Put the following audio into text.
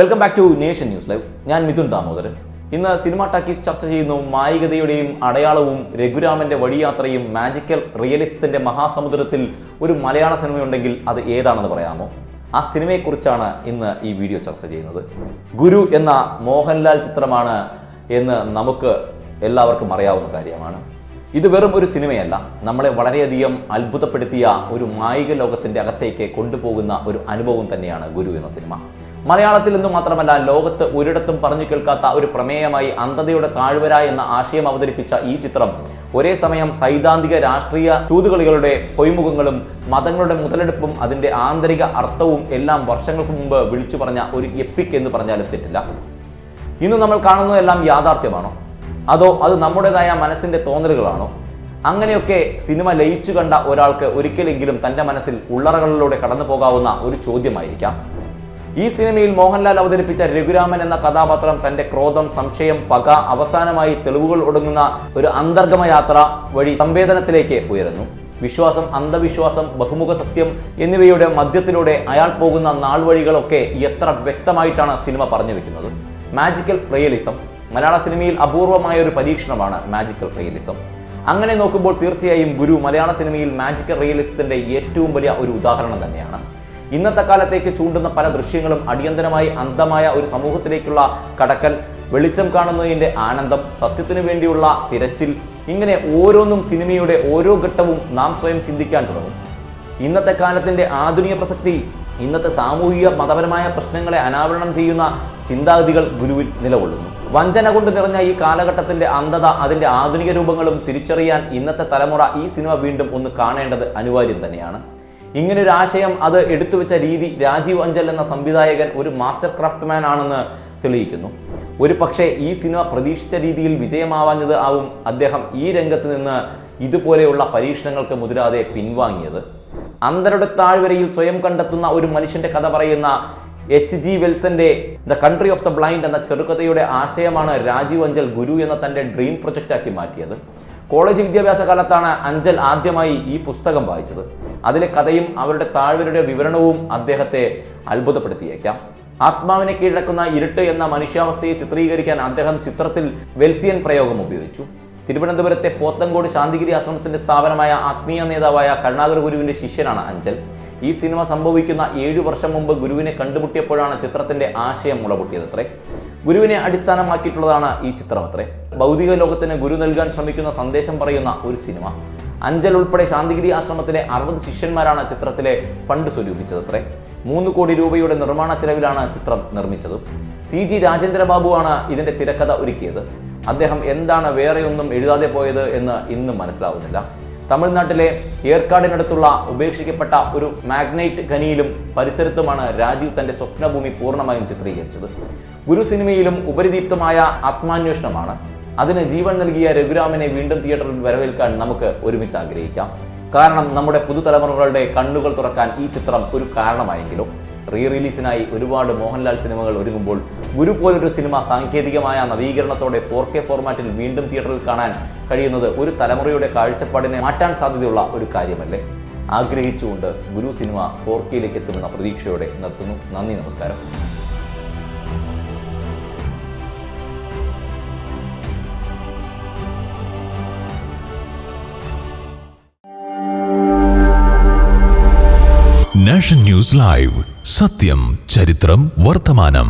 Welcome back to nation news live. ഞാൻ മിഥുൻ ദാമോദരൻ. ഇന്ന് cinema talkies ചർച്ച ചെയ്യുന്നു. മായികതയുടെയും അടയാളവും രഘുരാമന്റെ വഴിയാത്രയും മാജിക്കൽ റിയലിസത്തിന്റെ മഹാസമുദ്രത്തിൽ ഒരു മലയാള സിനിമയുണ്ടെങ്കിൽ അത് ഏതാണെന്ന് പറയാമോ? ആ സിനിമയെക്കുറിച്ചാണ് ഇന്ന് ഈ വീഡിയോ ചർച്ച ചെയ്യുന്നത്. ഗുരു എന്ന മോഹൻലാൽ ചിത്രമാണ് എന്ന് നമുക്ക് എല്ലാവർക്കും അറിയാവുന്ന കാര്യമാണ്. ഇത് വെറും ഒരു സിനിമയല്ല, നമ്മളെ വളരെയധികം അത്ഭുതപ്പെടുത്തിയ ഒരു മായിക ലോകത്തിന്റെ അകത്തേക്ക് കൊണ്ടുപോകുന്ന ഒരു അനുഭവം തന്നെയാണ് ഗുരു എന്ന സിനിമ. മലയാളത്തിൽ നിന്നും മാത്രമല്ല, ലോകത്ത് ഒരിടത്തും പറഞ്ഞു കേൾക്കാത്ത ഒരു പ്രമേയമായി അന്ധതയുടെ താഴ്വര എന്ന ആശയം അവതരിപ്പിച്ച ഈ ചിത്രം ഒരേ സമയം സൈദ്ധാന്തിക രാഷ്ട്രീയ ചൂതുകളികളുടെ പൊയ്മുഖങ്ങളും മതങ്ങളുടെ മുതലെടുപ്പും അതിന്റെ ആന്തരിക അർത്ഥവും എല്ലാം വർഷങ്ങൾക്ക് മുമ്പ് വിളിച്ചു പറഞ്ഞ ഒരു എപ്പിക് എന്ന് പറഞ്ഞാലും തെറ്റില്ല. ഇന്ന് നമ്മൾ കാണുന്നതെല്ലാം യാഥാർത്ഥ്യമാണോ, അതോ അത് നമ്മുടേതായ മനസ്സിന്റെ തോന്നലുകളാണോ? അങ്ങനെയൊക്കെ സിനിമ ലയിച്ചു കണ്ട ഒരാൾക്ക് ഒരിക്കലെങ്കിലും തന്റെ മനസ്സിൽ ഉള്ളറകളിലൂടെ കടന്നു പോകാവുന്ന ഒരു ചോദ്യമായിരിക്കാം. ഈ സിനിമയിൽ മോഹൻലാൽ അവതരിപ്പിച്ച രഘുരാമൻ എന്ന കഥാപാത്രം തന്റെ ക്രോധം, സംശയം, പക, അവസാനമായി തെളിവുകൾ ഒടുങ്ങുന്ന ഒരു അന്തർഗമ യാത്ര വഴി സംവേദനത്തിലേക്ക് ഉയരുന്നു. വിശ്വാസം, അന്ധവിശ്വാസം, ബഹുമുഖ സത്യം എന്നിവയുടെ മധ്യത്തിലൂടെ അയാൾ പോകുന്ന നാൾ വഴികളൊക്കെ എത്ര വ്യക്തമായിട്ടാണ് സിനിമ പറഞ്ഞു വെക്കുന്നത്. മാജിക്കൽ റിയലിസം മലയാള സിനിമയിൽ അപൂർവമായ ഒരു പരീക്ഷണമാണ് മാജിക്കൽ റിയലിസം. അങ്ങനെ നോക്കുമ്പോൾ തീർച്ചയായും ഗുരു മലയാള സിനിമയിൽ മാജിക്കൽ റിയലിസത്തിന്റെ ഏറ്റവും വലിയ ഒരു ഉദാഹരണം തന്നെയാണ്. ഇന്നത്തെ കാലത്തേക്ക് ചൂണ്ടുന്ന പല ദൃശ്യങ്ങളും അടിയന്തരമായി അന്ധമായ ഒരു സമൂഹത്തിലേക്കുള്ള കടക്കൽ, വെളിച്ചം കാണുന്നതിന്റെ ആനന്ദം, സത്യത്തിനു വേണ്ടിയുള്ള തിരച്ചിൽ, ഇങ്ങനെ ഓരോന്നും സിനിമയുടെ ഓരോ ഘട്ടവും നാം സ്വയം ചിന്തിക്കാൻ തുടങ്ങും. ഇന്നത്തെ കാലത്തിന്റെ ആധുനിക പ്രസക്തി, ഇന്നത്തെ സാമൂഹിക മതപരമായ പ്രശ്നങ്ങളെ അനാവരണം ചെയ്യുന്ന ചിന്താഗതികൾ ഗുരുവിൽ നിലകൊള്ളുന്നു. വഞ്ചന കൊണ്ട് നിറഞ്ഞ ഈ കാലഘട്ടത്തിന്റെ അന്ധത, അതിന്റെ ആധുനിക രൂപങ്ങളും തിരിച്ചറിയാൻ ഇന്നത്തെ തലമുറ ഈ സിനിമ വീണ്ടും ഒന്ന് കാണേണ്ടത് അനിവാര്യം തന്നെയാണ്. ഇങ്ങനൊരു ആശയം അത് എടുത്തുവെച്ച രീതി രാജീവ് അഞ്ചൽ എന്ന സംവിധായകൻ ഒരു മാസ്റ്റർ ക്രാഫ്റ്റ്മാൻ ആണെന്ന് തെളിയിക്കുന്നു. ഒരു പക്ഷേ ഈ സിനിമ പ്രതീക്ഷിച്ച രീതിയിൽ വിജയമാവാഞ്ഞത് ആവും അദ്ദേഹം ഈ രംഗത്ത് നിന്ന് ഇതുപോലെയുള്ള പരീക്ഷണങ്ങൾക്ക് മുതിരാതെ പിൻവാങ്ങിയത്. അന്ധരുടെ താഴ്വരയിൽ സ്വയം കണ്ടെത്തുന്ന ഒരു മനുഷ്യന്റെ കഥ പറയുന്ന H.G. വെൽസന്റെ the country of the blind എന്ന ചെറുകഥയുടെ ആശയമാണ് രാജീവ് അഞ്ചൽ ഗുരു എന്ന തന്റെ ഡ്രീം പ്രൊജക്റ്റാക്കി മാറ്റിയത്. കോളേജ് വിദ്യാഭ്യാസ കാലത്താണ് അഞ്ചൽ ആദ്യമായി ഈ പുസ്തകം വായിച്ചത്. അതിലെ കഥയും അവരുടെ താഴ്വരയുടെ വിവരണവും അദ്ദേഹത്തെ അത്ഭുതപ്പെടുത്തിയേക്കാം. ആത്മാവിനെ കീഴടക്കുന്ന ഇരുട്ട് എന്ന മനുഷ്യാവസ്ഥയെ ചിത്രീകരിക്കാൻ അദ്ദേഹം ചിത്രത്തിൽ വെൽസിയൻ പ്രയോഗം ഉപയോഗിച്ചു. തിരുവനന്തപുരത്തെ പോത്തങ്കോട് ശാന്തിഗിരി ആശ്രമത്തിന്റെ സ്ഥാപനമായ ആത്മീയ നേതാവായ കരുണാകര ഗുരുവിന്റെ ശിഷ്യനാണ് അഞ്ചൽ. ഈ സിനിമ സംഭവിക്കുന്ന 7 വർഷം മുമ്പ് ഗുരുവിനെ കണ്ടുമുട്ടിയപ്പോഴാണ് ചിത്രത്തിന്റെ ആശയം മുളപൊട്ടിയതത്രേ. ഗുരുവിനെ അടിസ്ഥാനമാക്കിയിട്ടുള്ളതാണ് ഈ ചിത്രമത്രേ. ഭൗതിക ലോകത്തിന് ഗുരു നൽകാൻ ശ്രമിക്കുന്ന സന്ദേശം പറയുന്ന ഒരു സിനിമ. അഞ്ചൽ ഉൾപ്പെടെ ശാന്തിഗിരി ആശ്രമത്തിലെ 60 ശിഷ്യന്മാരാണ് ചിത്രത്തിലെ ഫണ്ട് സ്വരൂപിച്ചതത്രേ. 3 കോടി രൂപയുടെ നിർമ്മാണ ചെലവിലാണ് ചിത്രം നിർമ്മിച്ചത്. CG രാജേന്ദ്രബാബുവാണ് ഇതിന്റെ തിരക്കഥ ഒരുക്കിയത്. അദ്ദേഹം എന്താണ് വേറെയൊന്നും എഴുതാതെ പോയത് എന്ന് ഇന്നും മനസ്സിലാവുന്നില്ല. തമിഴ്നാട്ടിലെ ഏർക്കാടിനടുത്തുള്ള ഉപേക്ഷിക്കപ്പെട്ട ഒരു മാഗ്നൈറ്റ് ഖനിയിലും പരിസരത്തുമാണ് രാജീവ് തന്റെ സ്വപ്നഭൂമി പൂർണ്ണമായും ചിത്രീകരിച്ചത്. ഗുരു സിനിമയിലും ഉപരിദീപ്തമായ ആത്മാന്വേഷണമാണ്. അതിന് ജീവൻ നൽകിയ രഘുരാമനെ വീണ്ടും തിയേറ്ററിൽ വരവേൽക്കാൻ നമുക്ക് ഒരുമിച്ച് ആഗ്രഹിക്കാം. കാരണം നമ്മുടെ പുതുതലമുറകളുടെ കണ്ണുകൾ തുറക്കാൻ ഈ ചിത്രം ഒരു കാരണമായെങ്കിലും. റീ റിലീസിനായി ഒരുപാട് മോഹൻലാൽ സിനിമകൾ ഒരുങ്ങുമ്പോൾ ഗുരു പോലൊരു സിനിമ സാങ്കേതികമായ നവീകരണത്തോടെ 4K ഫോർമാറ്റിൽ വീണ്ടും തിയേറ്ററിൽ കാണാൻ കഴിയുന്നത് ഒരു തലമുറയുടെ കാഴ്ചപ്പാടിനെ മാറ്റാൻ സാധ്യതയുള്ള ഒരു കാര്യമല്ലേ? ആഗ്രഹിച്ചുകൊണ്ട് ഗുരു സിനിമ 4Kയിലേക്ക് എത്തുമെന്ന പ്രതീക്ഷയോടെ നിർത്തുന്നു. നന്ദി, നമസ്കാരം. നാഷൻ ന്യൂസ് ലൈവ്, സത്യം, ചരിത്രം, വർത്തമാനം.